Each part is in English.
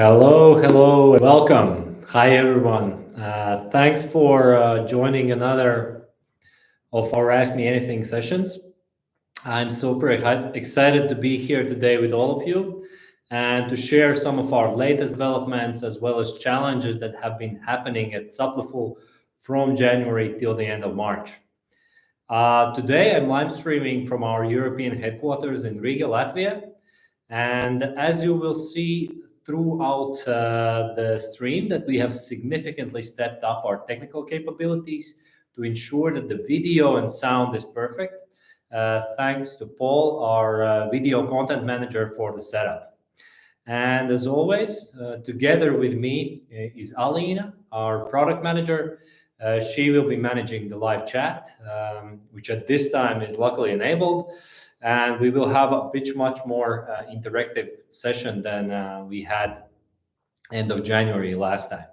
Hello, and welcome. Hi, everyone. Thanks for joining another of our Ask Me Anything sessions. I'm super excited to be here today with all of you and to share some of our latest developments as well as challenges that have been happening at Supliful from January till the end of March. Today, I'm live streaming from our European headquarters in Riga, Latvia. And as you will see throughout the stream, that we have significantly stepped up our technical capabilities to ensure that the video and sound is perfect. Thanks to Paul, our video content manager, for the setup. And as always, together with me is Alina, our product manager. She will be managing the live chat, which at this time is luckily enabled. And we will have a much more interactive session than we had end of January last time.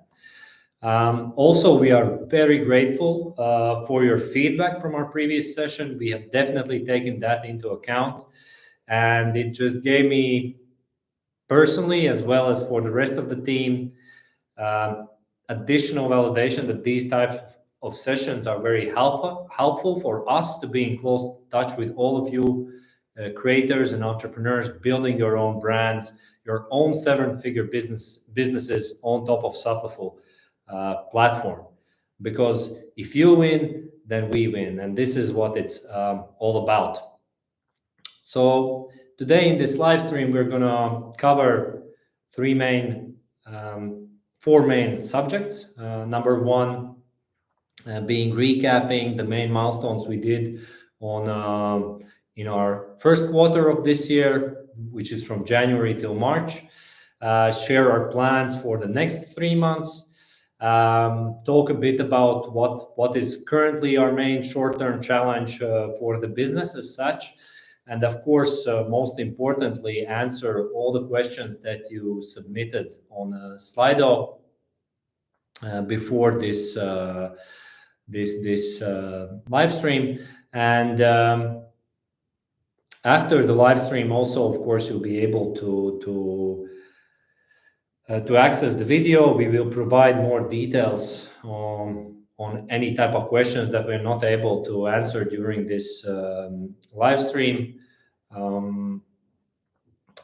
Also, we are very grateful for your feedback from our previous session. We have definitely taken that into account. And it just gave me personally, as well as for the rest of the team, additional validation that these types of sessions are very helpful for us to be in close touch with all of you creators and entrepreneurs building your own brands, your own seven-figure businesses on top of Supliful platform. Because if you win, then we win, and this is what it's all about. So today in this live stream, we're gonna cover four main subjects. Number one, being recapping the main milestones we did on in our first quarter of this year, which is from January till March. Share our plans for the next 3 months. Talk a bit about what is currently our main short-term challenge for the business as such. And of course, most importantly, answer all the questions that you submitted on Slido before this live stream. And after the live stream, also, of course, you'll be able to access the video. We will provide more details on any type of questions that we're not able to answer during this live stream.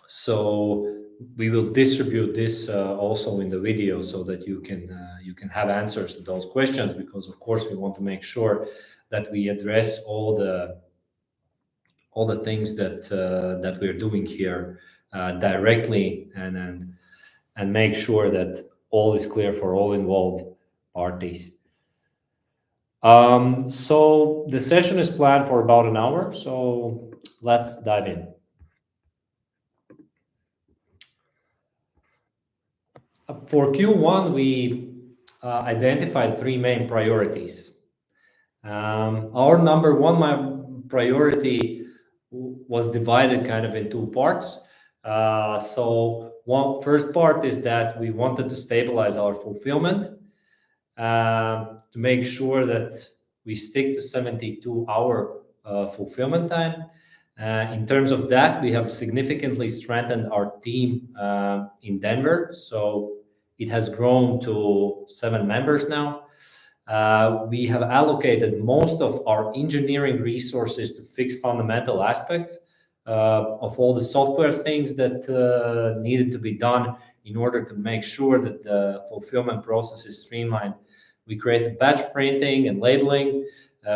So we will distribute this also in the video so that you can have answers to those questions, because of course we want to make sure that we address all the things that we're doing here directly and make sure that all is clear for all involved parties. So the session is planned for about an hour, so let's dive in. For Q1, we identified 3 main priorities. Our number one priority was divided kind of in 2 parts. So first part is that we wanted to stabilize our fulfillment, to make sure that we stick to 72-hour fulfillment time. In terms of that, we have significantly strengthened our team in Denver. So it has grown to 7 members now. We have allocated most of our engineering resources to fix fundamental aspects of all the software things that needed to be done in order to make sure that the fulfillment process is streamlined. We created batch printing and labeling.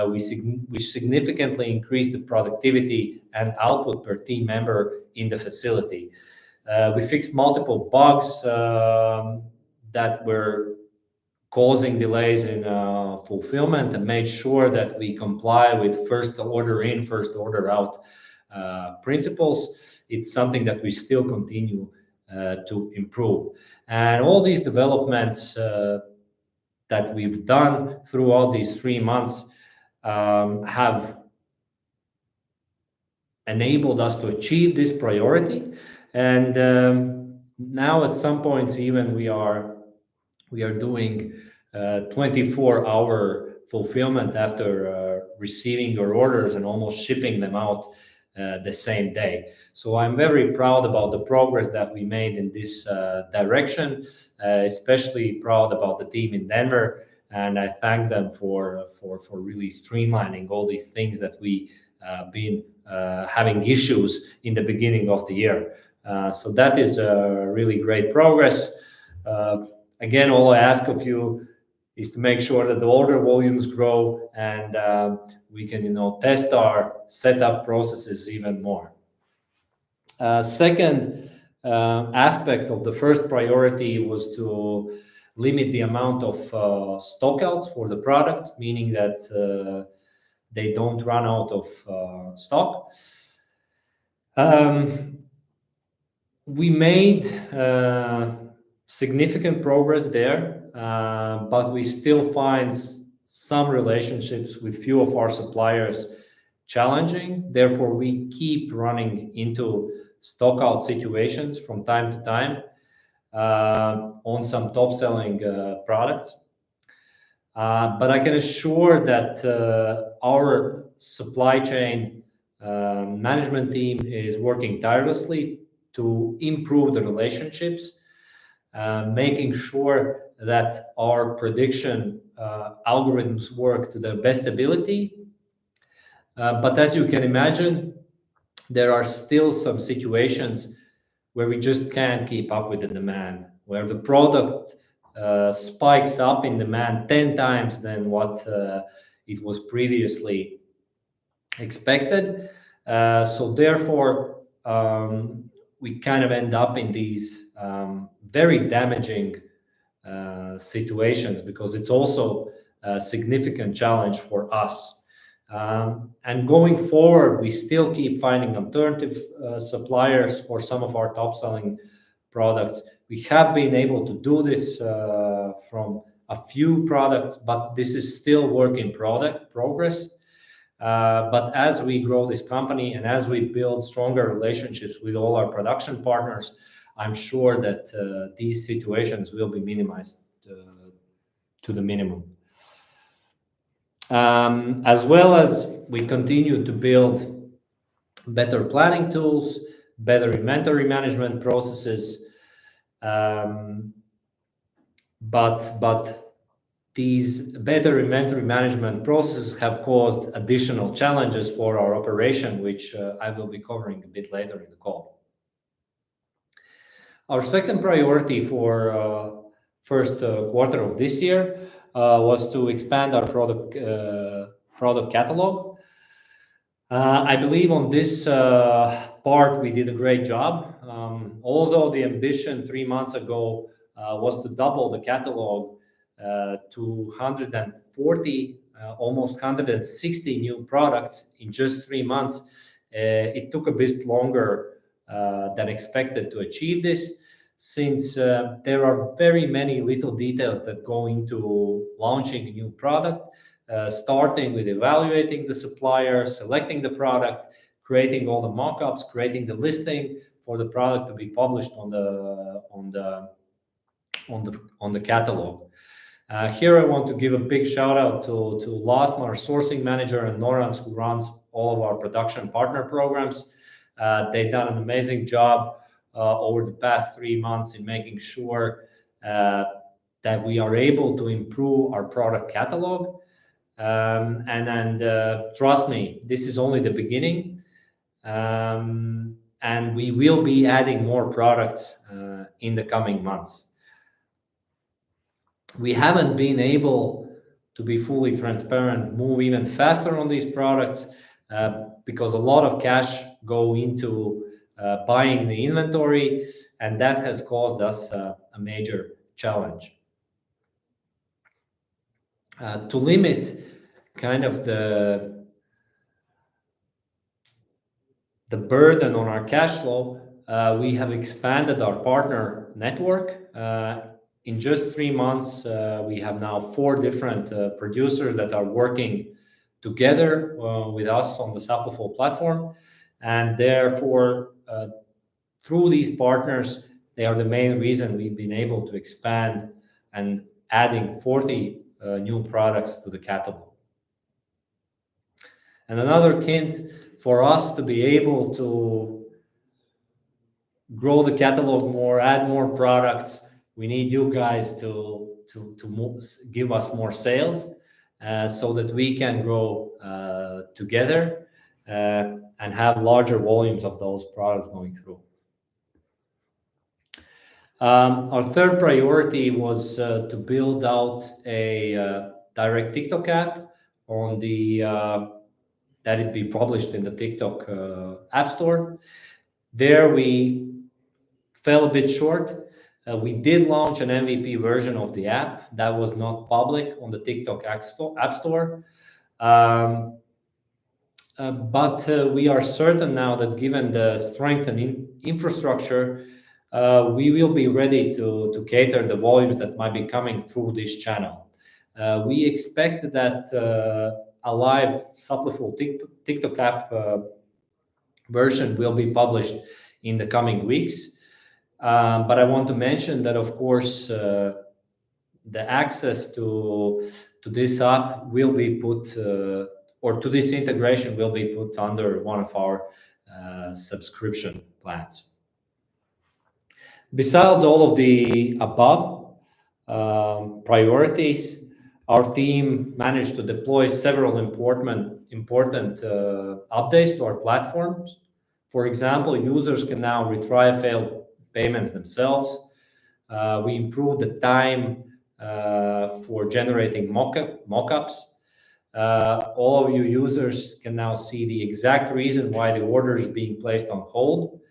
We significantly increased the productivity and output per team member in the facility. We fixed multiple bugs that were causing delays in fulfillment and made sure that we comply with first order in, first order out principles. It's something that we still continue to improve. And all these developments that we've done throughout these 3 months have enabled us to achieve this priority. And now at some points even we are doing 24-hour fulfillment after receiving your orders and almost shipping them out the same day. So I'm very proud about the progress that we made in this direction, especially proud about the team in Denver. And I thank them for really streamlining all these things that we been having issues in the beginning of the year. So that is really great progress. Again, all I ask of you is to make sure that the order volumes grow and we can, test our setup processes even more. Second aspect of the first priority was to limit the amount of stockouts for the product, meaning that they don't run out of stock. We made significant progress there, but we still find some relationships with few of our suppliers challenging. Therefore, we keep running into stockout situations from time to time on some top selling products. But I can assure that our supply chain management team is working tirelessly to improve the relationships, making sure that our prediction algorithms work to their best ability. But as you can imagine, there are still some situations where we just can't keep up with the demand, where the product spikes up in demand 10 times than what it was previously expected. So therefore, we kind of end up in these very damaging situations, because it's also a significant challenge for us. And going forward, we still keep finding alternative suppliers for some of our top selling products. We have been able to do this from a few products, but this is still work in progress. But as we grow this company and as we build stronger relationships with all our production partners, I'm sure that these situations will be minimized to the minimum. As well as we continue to build better planning tools, better inventory management processes, but these better inventory management processes have caused additional challenges for our operation, which I will be covering a bit later in the call. Our second priority for first quarter of this year was to expand our product catalog. I believe on this part we did a great job. Although the ambition 3 months ago was to double the catalog to 140, almost 160 new products in just 3 months, it took a bit longer than expected to achieve this, since there are very many little details that go into launching a new product, starting with evaluating the supplier, selecting the product, creating all the mock-ups, creating the listing for the product to be published on the catalog. Here I want to give a big shout out to Lasma, our sourcing manager, and Norans, who runs all of our production partner programs. They've done an amazing job over the past 3 months in making sure that we are able to improve our product catalog. And trust me, this is only the beginning. And we will be adding more products in the coming months. We haven't been able to be fully transparent, move even faster on these products, because a lot of cash go into buying the inventory, and that has caused us a major challenge. To limit kind of the burden on our cash flow, we have expanded our partner network. In just 3 months, we have now 4 different producers that are working together with us on the Supliful platform. And therefore, through these partners, they are the main reason we've been able to expand and adding 40 new products to the catalog. And another hint for us to be able to grow the catalog more, add more products, we need you guys to give us more sales, so that we can grow together, and have larger volumes of those products going through. Our third priority was to build out a direct TikTok app on the that it be published in the TikTok App Store. There we fell a bit short. We did launch an MVP version of the app that was not public on the TikTok App Store. But we are certain now that given the strength and infrastructure, we will be ready to cater the volumes that might be coming through this channel. We expect that a live Supliful TikTok app version will be published in the coming weeks. But I want to mention that, of course, the access to this app will be put, or to this integration will be put under one of our subscription plans. Besides all of the above priorities, our team managed to deploy several important updates to our platforms. For example, users can now retry failed payments themselves. We improved the time for generating mockups. All of you users can now see the exact reason why the order is being placed on hold.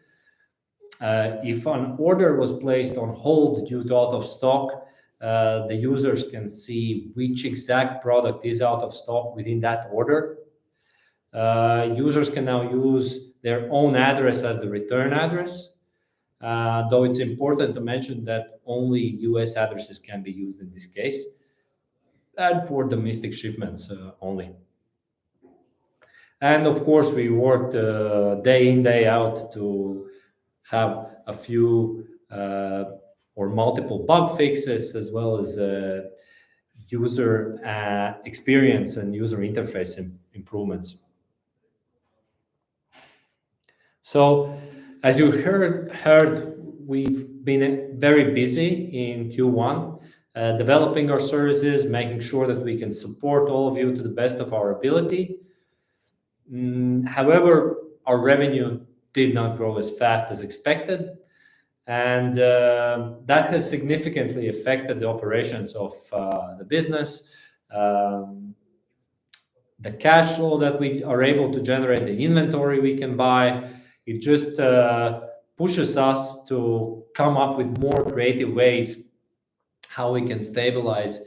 If an order was placed on hold due to out of stock, the users can see which exact product is out of stock within that order. Users can now use their own address as the return address, though it's important to mention that only US addresses can be used in this case, and for domestic shipments only. And of course, we worked day in, day out to have a few or multiple bug fixes, as well as user experience and user interface improvements. So, as you heard, we've been very busy in Q1, developing our services, making sure that we can support all of you to the best of our ability. However, our revenue did not grow as fast as expected, and that has significantly affected the operations of the business. The cash flow that we are able to generate, the inventory we can buy, it just pushes us to come up with more creative ways how we can stabilize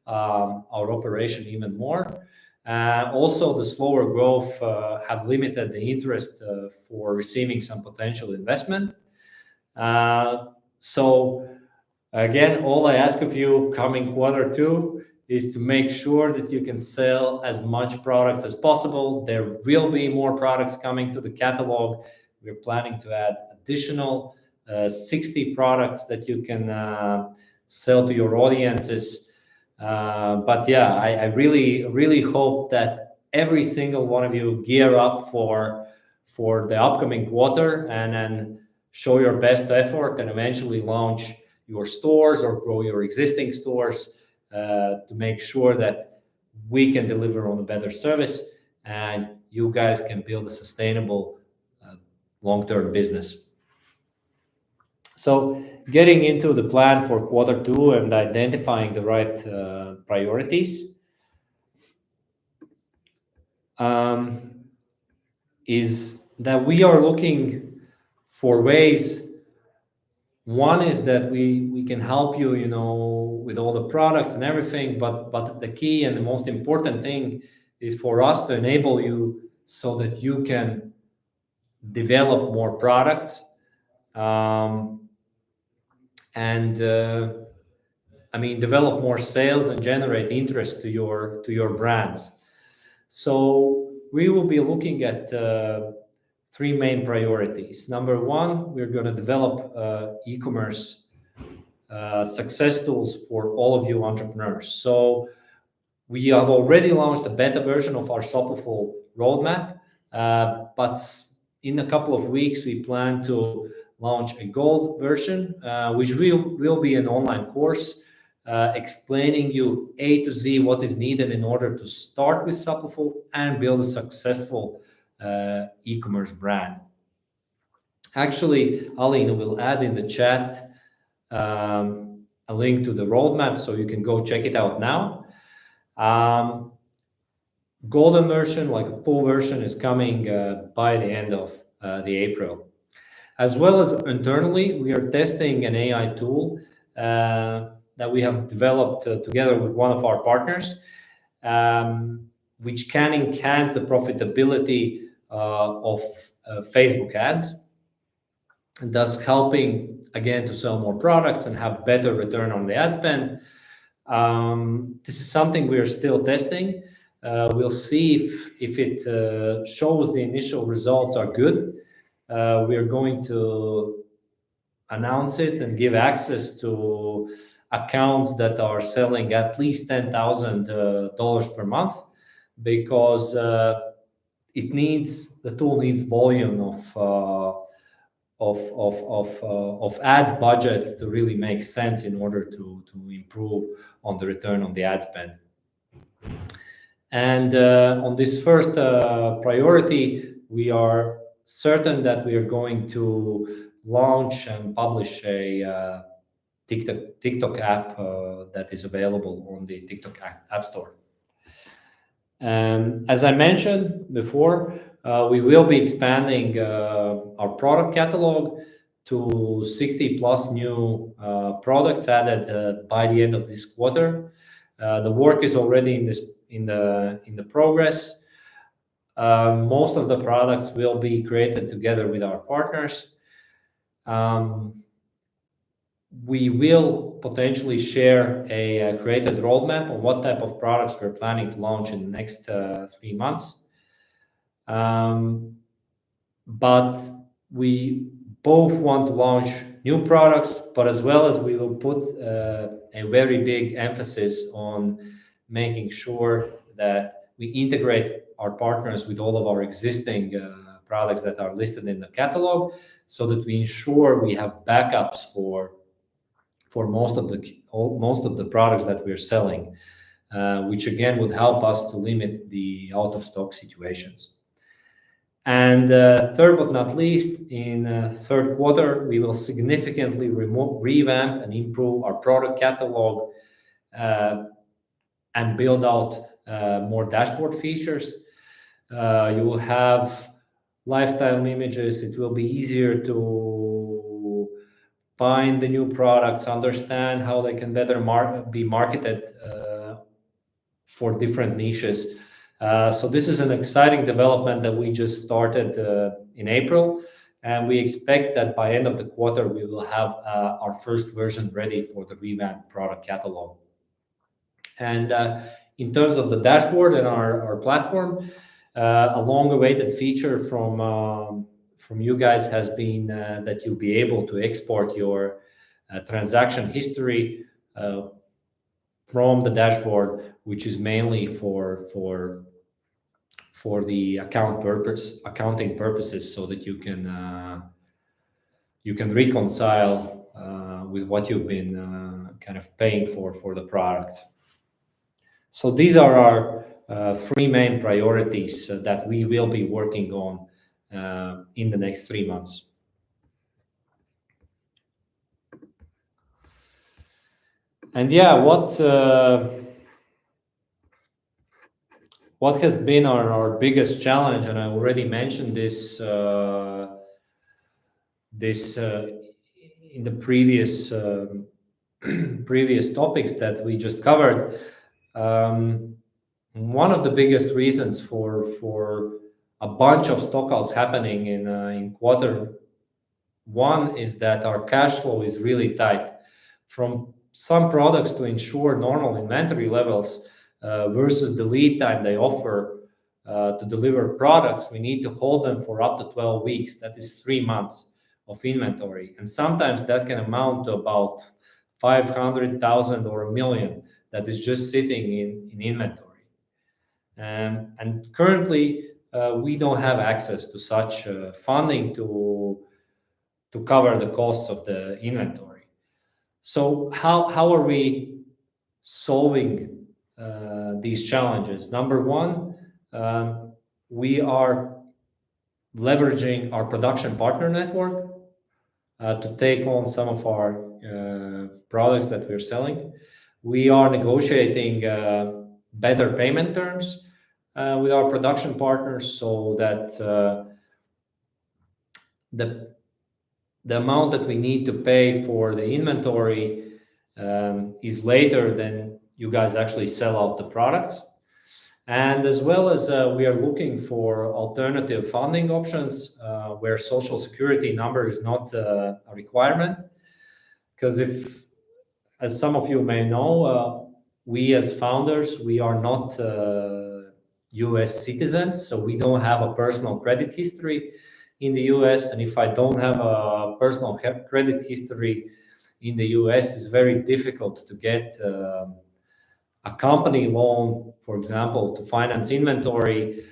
our operation even more. Also, the slower growth have limited the interest for receiving some potential investment. So again, all I ask of you coming Q2 is to make sure that you can sell as much products as possible. There will be more products coming to the catalog. We're planning to add additional 60 products that you can sell to your audiences. But yeah, I really hope that every single one of you gear up for the upcoming quarter and show your best effort and eventually launch your stores or grow your existing stores to make sure that we can deliver on a better service and you guys can build a sustainable long-term business. So getting into the plan for Q2 and identifying the right priorities is that we are looking for ways. One is that we can help you, with all the products and everything, but the key and the most important thing is for us to enable you so that you can develop more products and develop more sales and generate interest to your brands. So we will be looking at three main priorities. Number one, we're going to develop e-commerce success tools for all of you entrepreneurs. So we have already launched a beta version of our Supliful roadmap. But in a couple of weeks, we plan to launch a gold version, which will be an online course explaining you A to Z what is needed in order to start with Supliful and build a successful e-commerce brand. Actually, Aline will add in the chat a link to the roadmap, so you can go check it out now. Golden version, like a full version, is coming by the end of the April. As well as internally, we are testing an AI tool that we have developed together with one of our partners, which can enhance the profitability of Facebook ads, and thus helping again to sell more products and have better return on the ad spend. This is something we are still testing. We'll see if it shows the initial results are good. We are going to announce it and give access to accounts that are selling at least $10,000 per month, because the tool needs volume of ads budget to really make sense in order to improve on the return on the ad spend. And on this first priority, we are certain that we are going to launch and publish a TikTok app that is available on the TikTok App Store. As I mentioned before, we will be expanding our product catalog to 60 plus new products added by the end of this quarter. The work is already in the progress. Most of the products will be created together with our partners. We will potentially share a created roadmap on what type of products we're planning to launch in the next 3 months. But we both want to launch new products, but as well as we will put a very big emphasis on making sure that we integrate our partners with all of our existing products that are listed in the catalog, so that we ensure we have backups for most of the products that we're selling, which again would help us to limit the out of stock situations. And third but not least, in third quarter, we will significantly revamp and improve our product catalog and build out more dashboard features. You will have lifestyle images. It will be easier to find the new products, understand how they can better be marketed for different niches. So this is an exciting development that we just started in April, and we expect that by end of the quarter we will have our first version ready for the revamped product catalog. And in terms of the dashboard and our platform, a long-awaited feature from you guys has been that you'll be able to export your transaction history from the dashboard, which is mainly for the accounting purposes, so that you can reconcile with what you've been kind of paying for the product. So these are our 3 main priorities that we will be working on in the next 3 months. And yeah, what has been our biggest challenge, and I already mentioned this in the previous topics that we just covered. One of the biggest reasons for a bunch of stockouts happening in quarter 1 is that our cash flow is really tight. From some products, to ensure normal inventory levels versus the lead time they offer to deliver products, we need to hold them for up to 12 weeks. That is 3 months of inventory, and sometimes that can amount to about 500,000 or 1 million that is just sitting in inventory. And currently, we don't have access to such funding to cover the costs of the inventory. So how are we solving these challenges? Number one, we are leveraging our production partner network to take on some of our products that we're selling. We are negotiating better payment terms with our production partners, so that the amount that we need to pay for the inventory is later than you guys actually sell out the products. And as well as we are looking for alternative funding options where social security number is not a requirement. Because if, as some of you may know, we as founders, we are not US citizens, so we don't have a personal credit history in the US. And if I don't have a personal credit history in the US, it's very difficult to get a company loan, for example, to finance inventory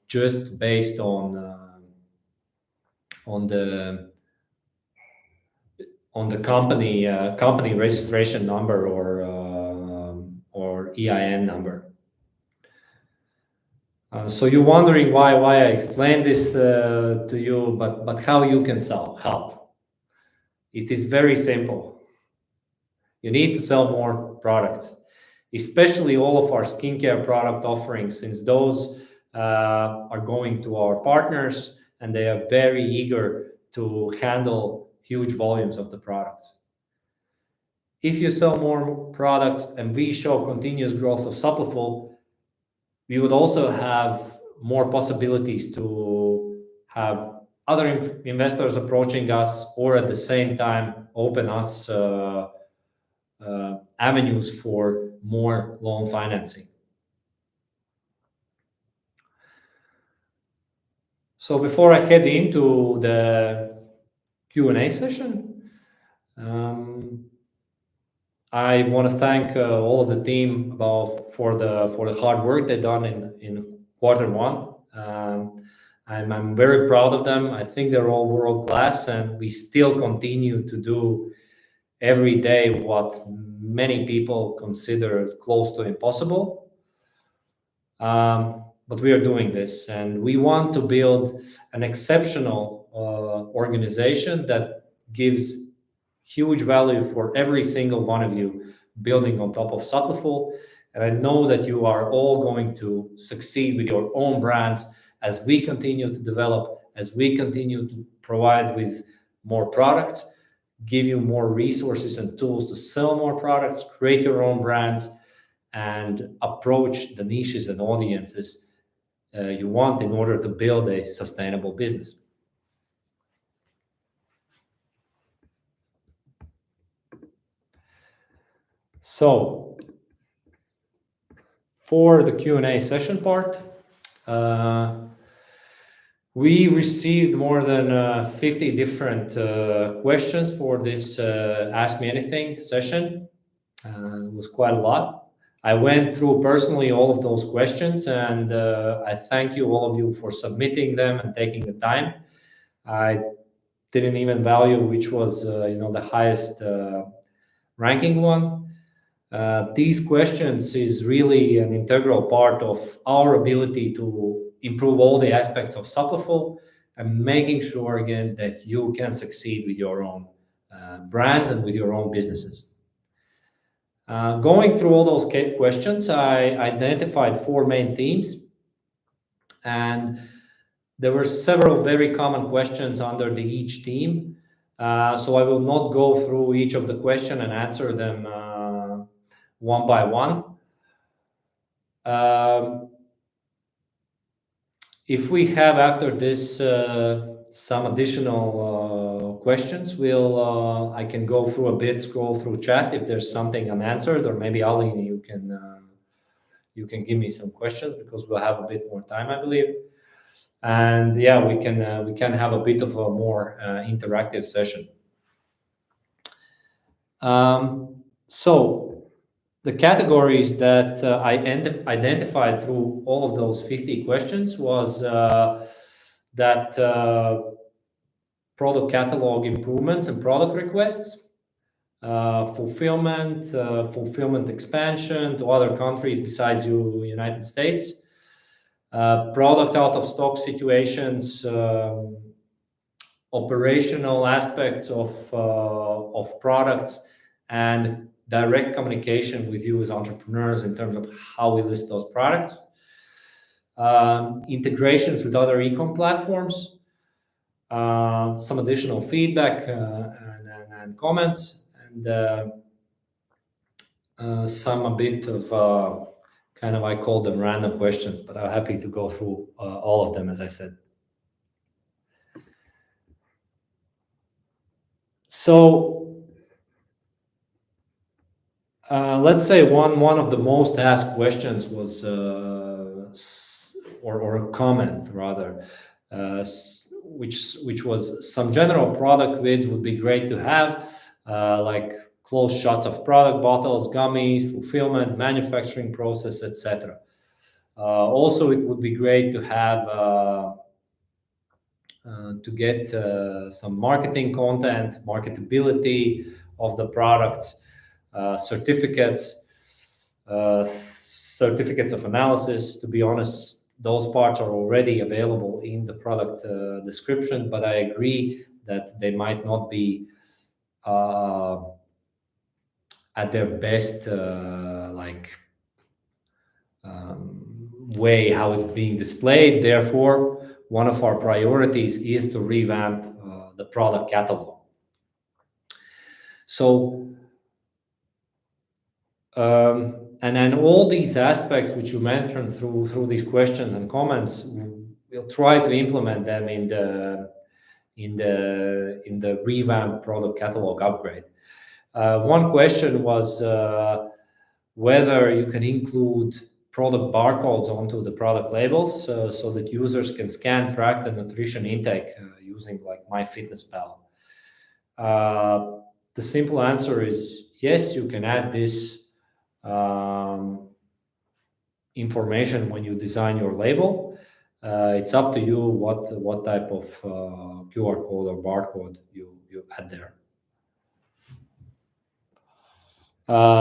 just based on the company registration number or EIN number. So you're wondering why I explained this to you, but how you can help? It is very simple. You need to sell more products, especially all of our skincare product offerings, since those are going to our partners and they are very eager to handle huge volumes of the products. If you sell more products and we show continuous growth of Supliful, we would also have more possibilities to have other investors approaching us, or at the same time open us avenues for more loan financing. So before I head into the Q&A session, I want to thank all of the team for the hard work they've done in Q1. I'm very proud of them. I think they're all world class, and we still continue to do every day what many people consider close to impossible. But we are doing this, and we want to build an exceptional organization that gives huge value for every single one of you building on top of Supliful. And I know that you are all going to succeed with your own brands as we continue to develop, as we continue to provide with more products, give you more resources and tools to sell more products, create your own brands, and approach the niches and audiences you want in order to build a sustainable business. So, for the Q&A session part, we received more than 50 different questions for this Ask Me Anything session. It was quite a lot. I went through personally all of those questions, and I thank you, all of you, for submitting them and taking the time. I didn't even value which was the highest ranking one. These questions is really an integral part of our ability to improve all the aspects of Supliful and making sure again that you can succeed with your own brands and with your own businesses. Going through all those questions, I identified 4 main themes, and there were several very common questions under each theme. So I will not go through each of the questions and answer them one by one. If we have after this some additional questions, I can go through a bit, scroll through chat if there's something unanswered, or maybe Ali, you can give me some questions because we'll have a bit more time, I believe. And yeah, we can have a bit of a more interactive session. So The categories that I identified through all of those 50 questions was that product catalog improvements and product requests, fulfillment expansion to other countries besides United States, product out of stock situations, operational aspects of products, and direct communication with you as entrepreneurs in terms of how we list those products, integrations with other e-com platforms, some additional feedback and comments, and some a bit of kind of, I call them random questions, but I'm happy to go through all of them, as I said. So let's say one of the most asked questions was, or a comment rather, which was some general product vids would be great to have, like close shots of product bottles, gummies, fulfillment, manufacturing process, etc. Also, it would be great to have to get some marketing content, marketability of the products, certificates of analysis. To be honest, those parts are already available in the product description, but I agree that they might not be at their best way how it's being displayed. Therefore, one of our priorities is to revamp the product catalog. So, and then all these aspects which you mentioned through these questions and comments, we'll try to implement them in the revamped product catalog upgrade. One question was whether you can include product barcodes onto the product labels so that users can scan, track the nutrition intake using like MyFitnessPal. The simple answer is yes, you can add this information when you design your label. It's up to you what type of QR code or barcode you add there.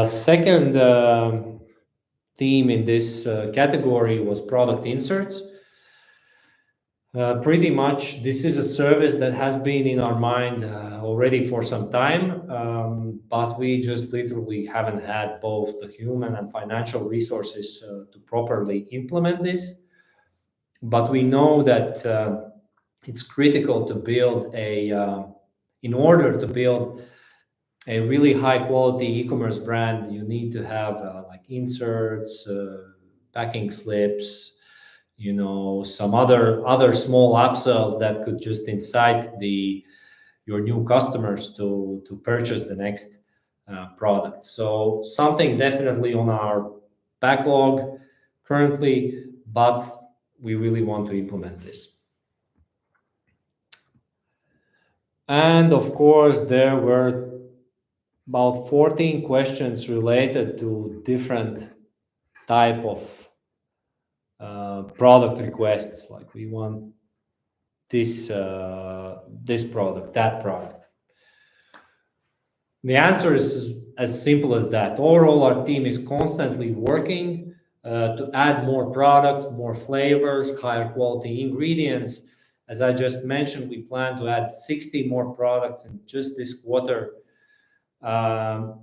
Second theme in this category was product inserts. Pretty much, this is a service that has been in our mind already for some time, but we just literally haven't had both the human and financial resources to properly implement this. But we know that it's critical to build in order to build a really high quality e-commerce brand, you need to have like inserts, packing slips, some other small upsells that could just incite your new customers to purchase the next product. So something definitely on our backlog currently, but we really want to implement this. And of course, there were about 14 questions related to different type of product requests, like we want this product, that product. The answer is as simple as that. Overall, our team is constantly working to add more products, more flavors, higher quality ingredients. As I just mentioned, we plan to add 60 more products in just this quarter. The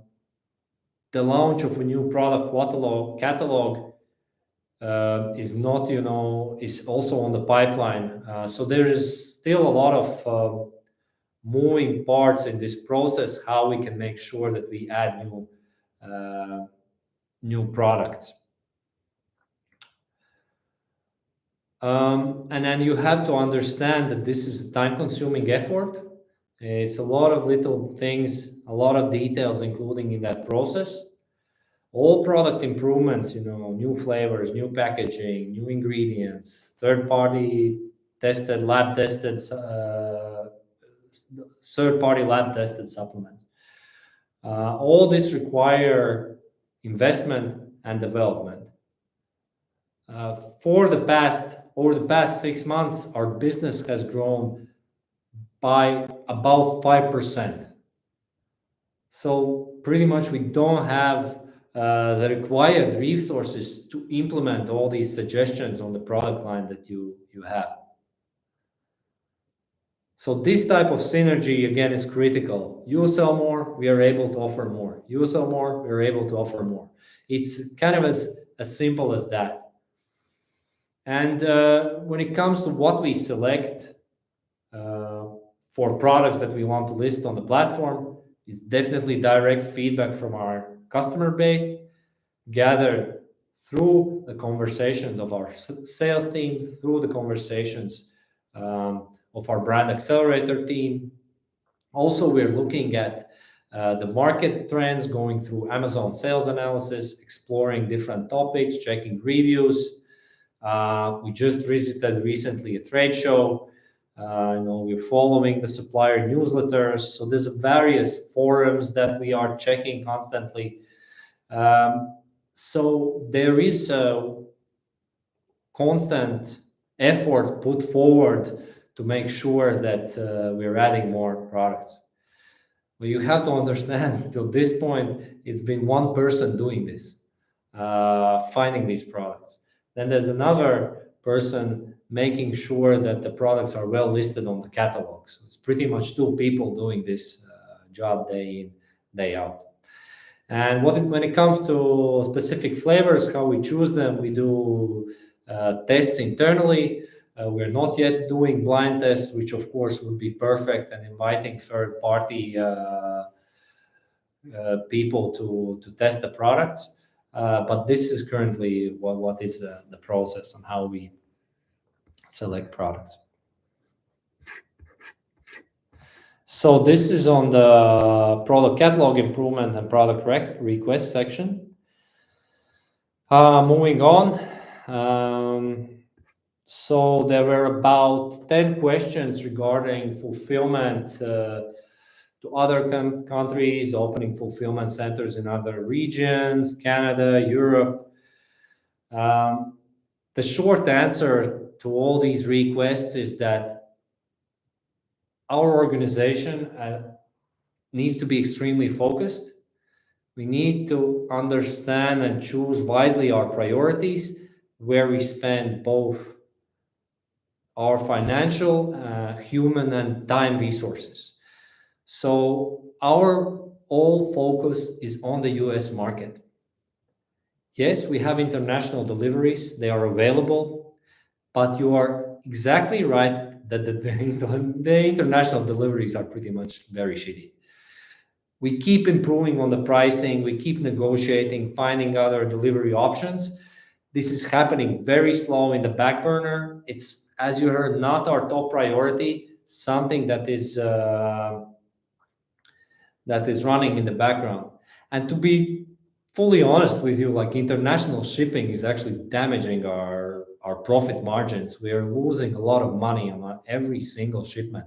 launch of a new product catalog is not, is also on the pipeline. So there is still a lot of moving parts in this process, how we can make sure that we add new products. And then you have to understand that this is a time-consuming effort. It's a lot of little things, a lot of details, including in that process. All product improvements, new flavors, new packaging, new ingredients, third-party lab tested supplements. All this require investment, and development. Over the past 6 months, our business has grown by about 5%. So pretty much we don't have the required resources to implement all these suggestions on the product line that you have. So this type of synergy, again, is critical. You sell more, we are able to offer more. You sell more, we are able to offer more. It's kind of as simple as that. And when it comes to what we select for products that we want to list on the platform, it's definitely direct feedback from our customer base, gathered through the conversations of our sales team, through the conversations of our brand accelerator team. Also, we're looking at the market trends, going through Amazon sales analysis, exploring different topics, checking reviews. We just visited recently a trade show. We're following the supplier newsletters. So there's various forums that we are checking constantly. So there is a constant effort put forward to make sure that we're adding more products. But you have to understand, till this point, it's been one person doing this, finding these products. Then there's another person making sure that the products are well listed on the catalog. So it's pretty much two people doing this job day in, day out. And when it comes to specific flavors, how we choose them, we do tests internally. We're not yet doing blind tests, which of course would be perfect, and inviting third-party people to test the products. But this is currently what is the process on how we select products. So this is on the product catalog improvement and product request section. Moving on. So there were about 10 questions regarding fulfillment to other countries, opening fulfillment centers in other regions, Canada, Europe. The short answer to all these requests is that our organization needs to be extremely focused. We need to understand and choose wisely our priorities, where we spend both our financial, human, and time resources. So our all focus is on the US market. Yes, we have international deliveries, they are available, but you are exactly right that the international deliveries are pretty much very shitty. We keep improving on the pricing, we keep negotiating, finding other delivery options. This is happening very slow in the back burner. It's, as you heard, not our top priority, something that is running in the background. And to be fully honest with you, like, international shipping is actually damaging our profit margins. We are losing a lot of money on every single shipment.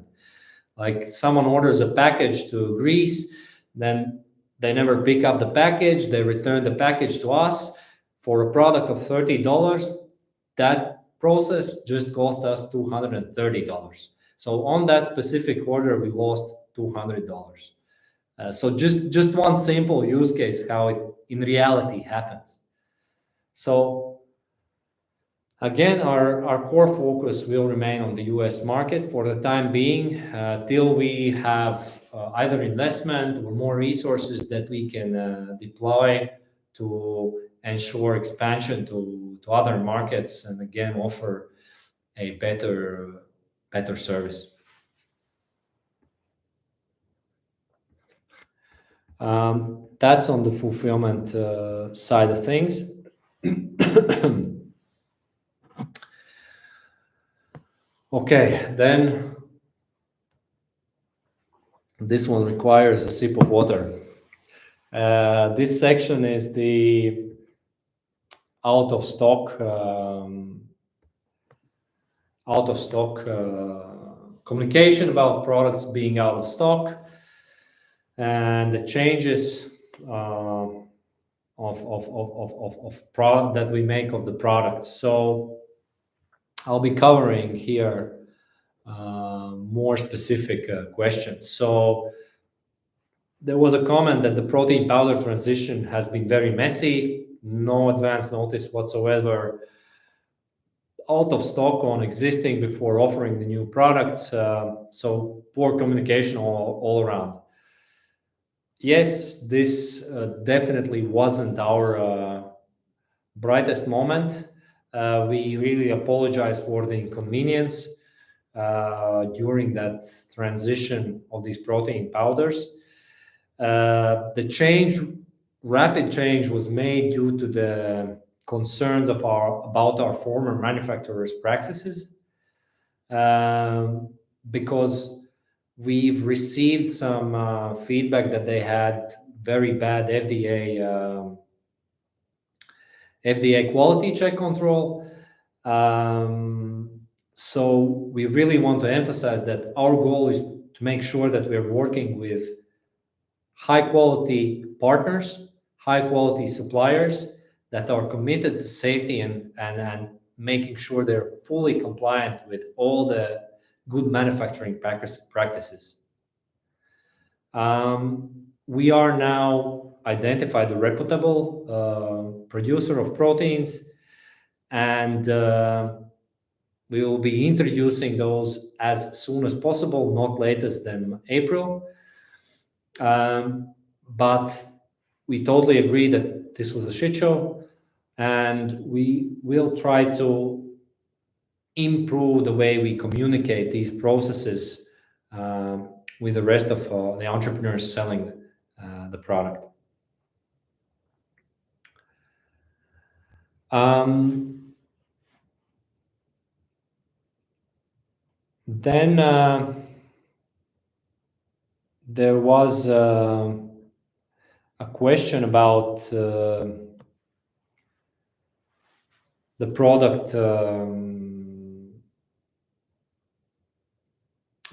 Like, someone orders a package to Greece, then they never pick up the package, they return the package to us for a product of $30. That process just cost us $230. So on that specific order, we lost $200. So just one simple use case how it in reality happens. So again, our core focus will remain on the US market for the time being, till we have either investment or more resources that we can deploy to ensure expansion to other markets, and again offer a better service. That's on the fulfillment side of things. Okay, then this one requires a sip of water. This section is the out of stock communication about products being out of stock, and the changes on product that we make of the product. So I'll be covering here more specific questions. So there was a comment that the protein powder transition has been very messy, no advance notice whatsoever, out of stock on existing before offering the new products. So poor communication all around. Yes, this definitely wasn't our brightest moment. We really apologize for the inconvenience during that transition of these protein powders. The rapid change was made due to the concerns about our former manufacturers' practices, because we've received some feedback that they had very bad FDA quality check control. So we really want to emphasize that our goal is to make sure that we're working with high quality partners, high quality suppliers that are committed to safety and making sure they're fully compliant with all the good manufacturing practices. We are now identified a reputable producer of proteins, and we will be introducing those as soon as possible, not latest than April. But we totally agree that this was a shit show, and we will try to improve the way we communicate these processes with the rest of the entrepreneurs selling the product. Then there was a question about the product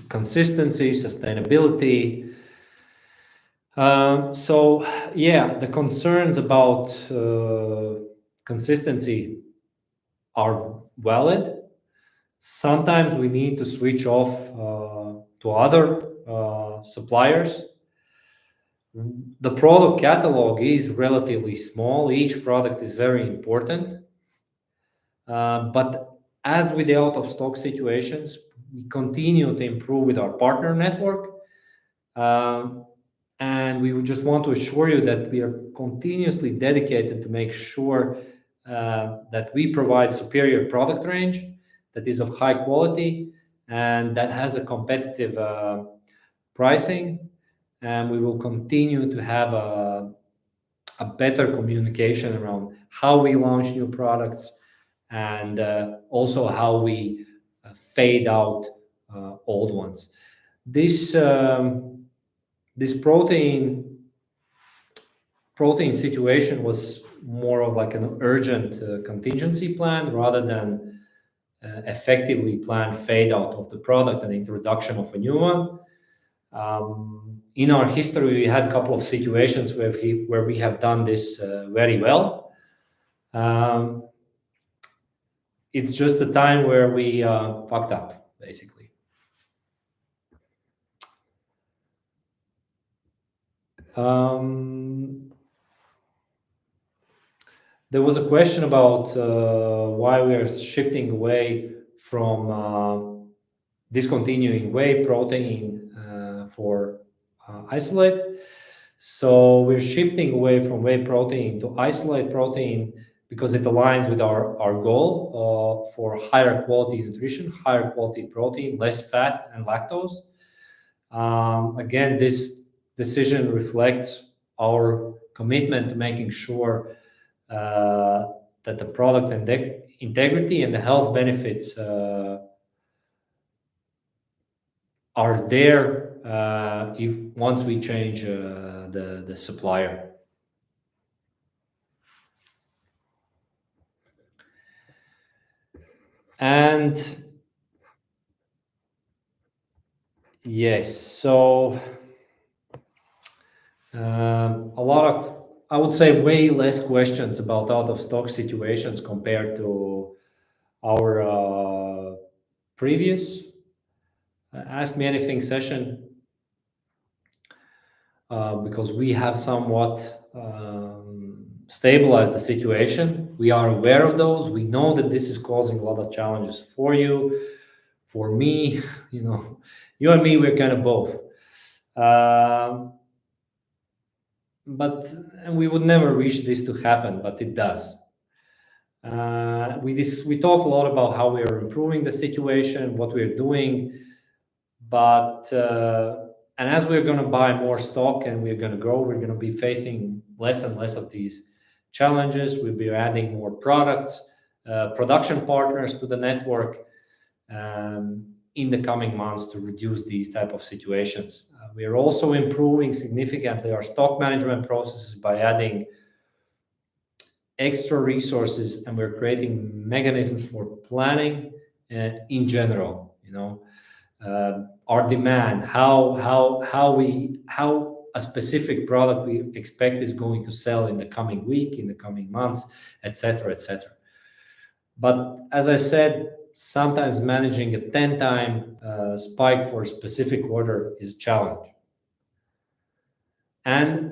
consistency, sustainability. So yeah, the concerns about consistency are valid. Sometimes we need to switch off to other suppliers. The product catalog is relatively small. Each product is very important. But as with the out of stock situations, we continue to improve with our partner network. And we would just want to assure you that we are continuously dedicated to make sure that we provide superior product range that is of high quality and that has a competitive pricing. And we will continue to have a better communication around how we launch new products and also how we fade out old ones. This protein situation was more of like an urgent contingency plan rather than effectively planned fade out of the product and introduction of a new one. In our history, we had a couple of situations where we have done this very well. It's just a time where we fucked up, basically. There was a question about why we are shifting away from discontinuing whey protein for isolate. So we're shifting away from whey protein to isolate protein because it aligns with our goal for higher quality nutrition, higher quality protein, less fat and lactose. Again, this decision reflects our commitment to making sure that the product integrity and the health benefits are there if once we change the supplier. And yes, so a lot of I would say way less questions about out of stock situations compared to our previous Ask Me Anything session, because we have somewhat stabilized the situation. We are aware of those. We know that this is causing a lot of challenges for you, for me. You know, you and me, we're kind of both. But and we would never wish this to happen, but it does. We talk a lot about how we are improving the situation, what we're doing, but and as we're going to buy more stock and we're going to grow, we're going to be facing less and less of these challenges. We'll be adding more products, production partners to the network in the coming months to reduce these type of situations. We are also improving significantly our stock management processes by adding extra resources, and we're creating mechanisms for planning in general. You know, our demand, how a specific product we expect is going to sell in the coming week, in the coming months, etc., etc. But as I said, sometimes managing a 10-time spike for a specific order is a challenge. And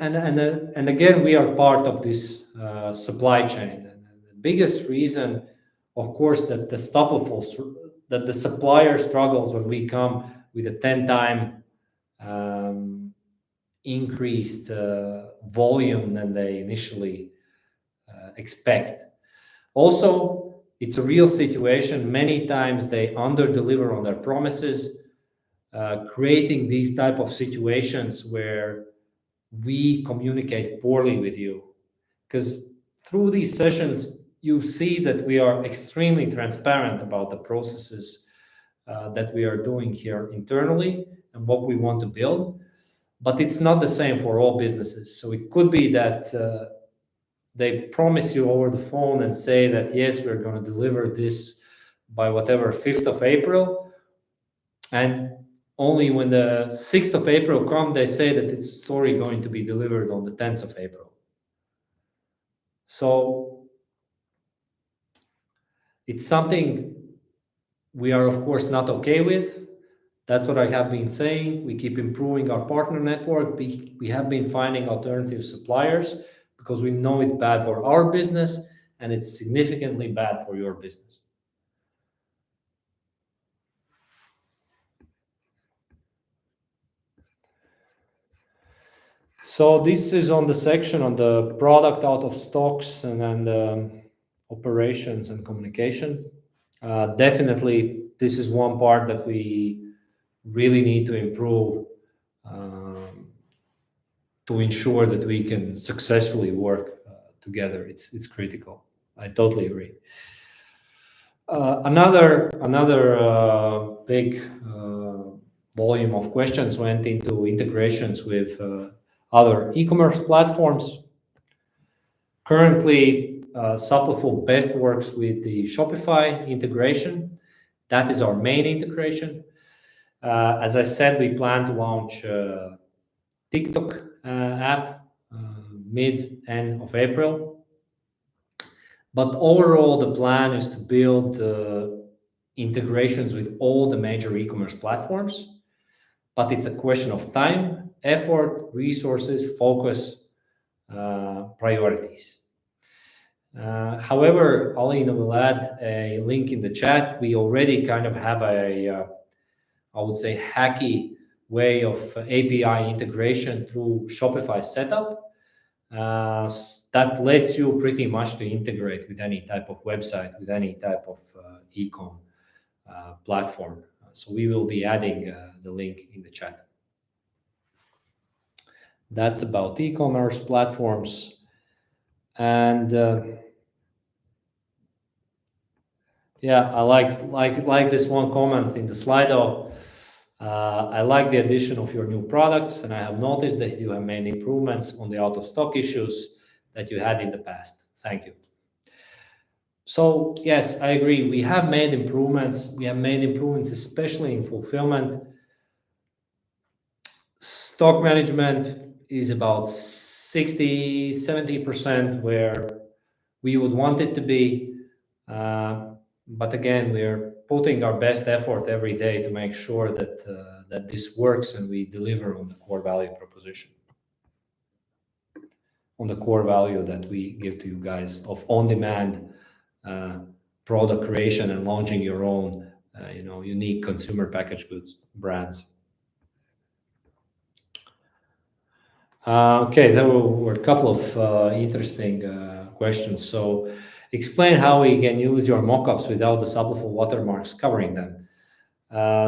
again, we are part of this supply chain. And the biggest reason, of course, that the supplier struggles when we come with a 10-time increased volume than they initially expect. Also, it's a real situation. Many times they under-deliver on their promises, creating these type of situations where we communicate poorly with you. Because through these sessions, you see that we are extremely transparent about the processes that we are doing here internally and what we want to build. But it's not the same for all businesses. So it could be that they promise you over the phone and say that, yes, we're going to deliver this by whatever, 5th of April. And only when the 6th of April comes, they say that it's sorry going to be delivered on the 10th of April. So it's something we are, of course, not okay with. That's what I have been saying. We keep improving our partner network. We have been finding alternative suppliers because we know it's bad for our business and it's significantly bad for your business. So this is on the section on the product out of stocks and then operations and communication. Definitely, this is one part that we really need to improve to ensure that we can successfully work together. It's critical. I totally agree. Another big volume of questions went into integrations with other e-commerce platforms. Currently, Supliful best works with the Shopify integration. That is our main integration. As I said, we plan to launch Tik Tok app mid-end of April. But overall, the plan is to build integrations with all the major e-commerce platforms. But it's a question of time, effort, resources, focus, priorities. However, Alina will add a link in the chat. We already kind of have I would say, hacky way of API integration through Shopify setup that lets you pretty much to integrate with any type of website, with any type of e-com platform. So we will be adding the link in the chat. That's about e-commerce platforms. And yeah, I like this one comment in the Slido. I like the addition of your new products, and I have noticed that you have made improvements on the out of stock issues that you had in the past. Thank you. So yes, I agree. We have made improvements. We have made improvements, especially in fulfillment. Stock management is about 60-70% where we would want it to be. But again, we're putting our best effort every day to make sure that this works and we deliver on the core value proposition, on the core value that we give to you guys of on-demand product creation and launching your own, unique consumer packaged goods brands. Okay, there were a couple of interesting questions. So, explain how we can use your mockups without the Supliful watermarks covering them.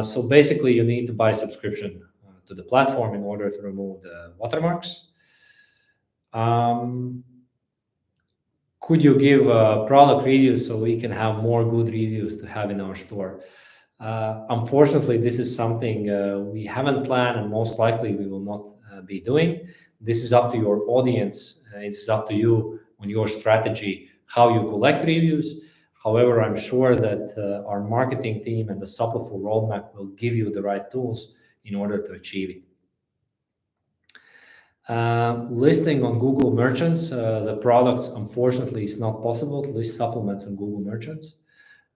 So basically, you need to buy subscription to the platform in order to remove the watermarks. Could you give product reviews so we can have more good reviews to have in our store? Unfortunately, this is something we haven't planned and most likely we will not be doing. This is up to your audience. It's up to you on your strategy, how you collect reviews. However, I'm sure that our marketing team and the Supliful roadmap will give you the right tools in order to achieve it. Listing on Google Merchants, the products, unfortunately, is not possible to list supplements on Google Merchants.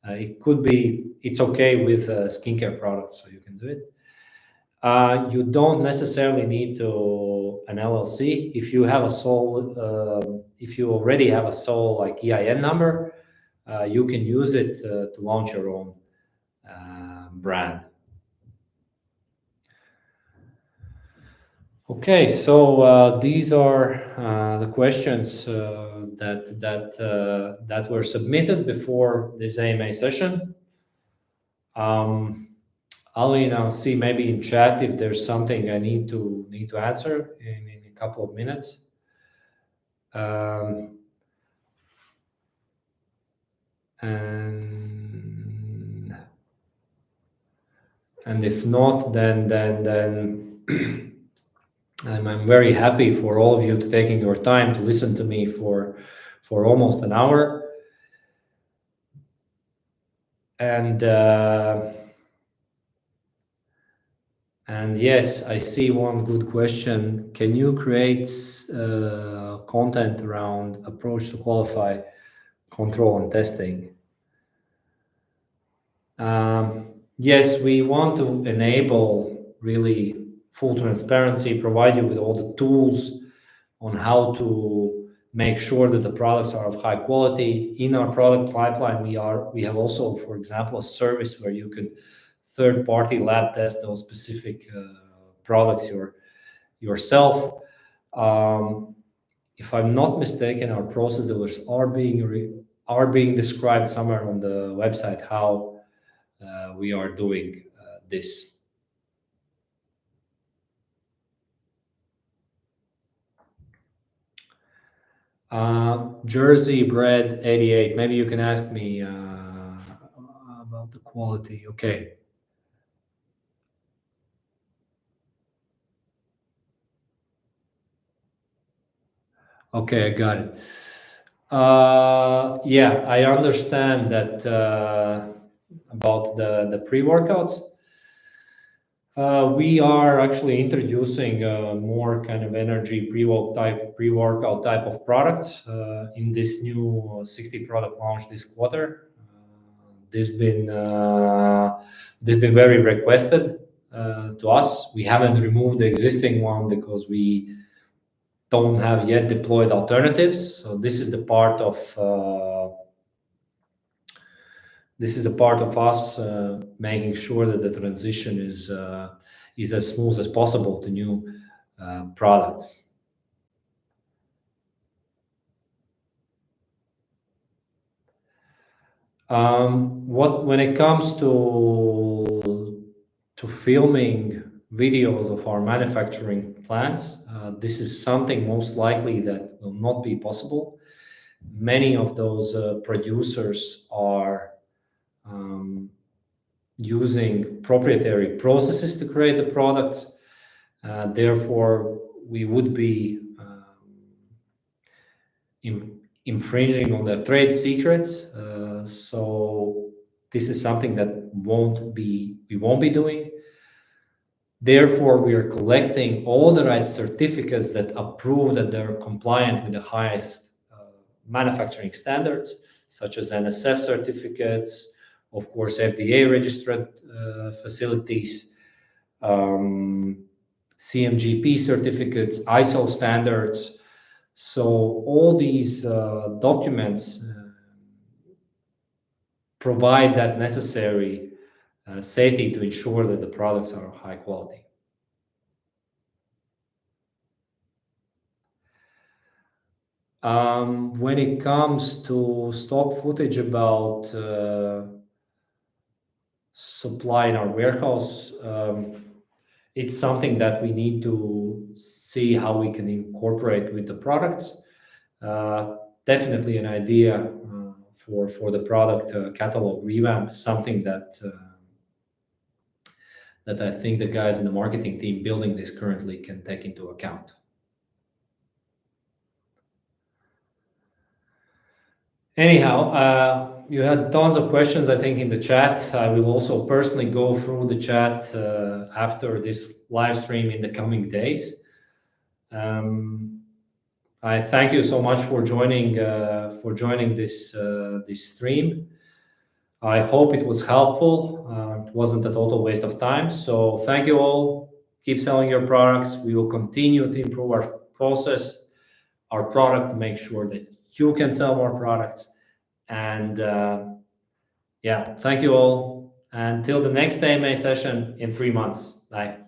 It's okay with skincare products, so you can do it. You don't necessarily need an LLC. If you have a sole, if you already have a sole like EIN number, you can use it to launch your own brand. Okay, so these are the questions that were submitted before this AMA session. I'll now see maybe in chat if there's something I need to answer in a couple of minutes. And if not, then I'm very happy for all of you to taking your time to listen to me for almost an hour. And yes, I see one good question. Can you create content around approach to qualify, control, and testing? Yes, we want to enable really full transparency, provide you with all the tools on how to make sure that the products are of high quality. In our product pipeline, we have also, for example, a service where you could third-party lab test those specific products yourself. If I'm not mistaken, our process dealers are being described somewhere on the website how we are doing this. Jersey Bread 88. Maybe you can ask me about the quality. Okay. Okay, I got it. Yeah, I understand that about the pre-workouts. We are actually introducing more kind of energy pre-workout type of products in this new 60 product launch this quarter. This been very requested to us. We haven't removed the existing one because we don't have yet deployed alternatives. So this is the part of us making sure that the transition is as smooth as possible to new products. When it comes to filming videos of our manufacturing plants, this is something most likely that will not be possible. Many of those producers are using proprietary processes to create the products. Therefore, we would be infringing on their trade secrets. So this is something that we won't be doing. Therefore, we are collecting all the right certificates that approve that they're compliant with the highest manufacturing standards, such as NSF certificates, of course, FDA registered facilities, CMGP certificates, ISO standards. So all these documents provide that necessary safety to ensure that the products are high quality. When it comes to stock footage about supply in our warehouse, it's something that we need to see how we can incorporate with the products. Definitely an idea for the product catalog revamp, something that I think the guys in the marketing team building this currently can take into account. Anyhow, you had tons of questions, I think, in the chat. I will also personally go through the chat after this live stream in the coming days. I thank you so much for joining this stream. I hope it was helpful. It wasn't a total waste of time. So thank you all. Keep selling your products. We will continue to improve our process, our product, to make sure that you can sell more products. And yeah, thank you all. Until the next AMA session in 3 months. Bye.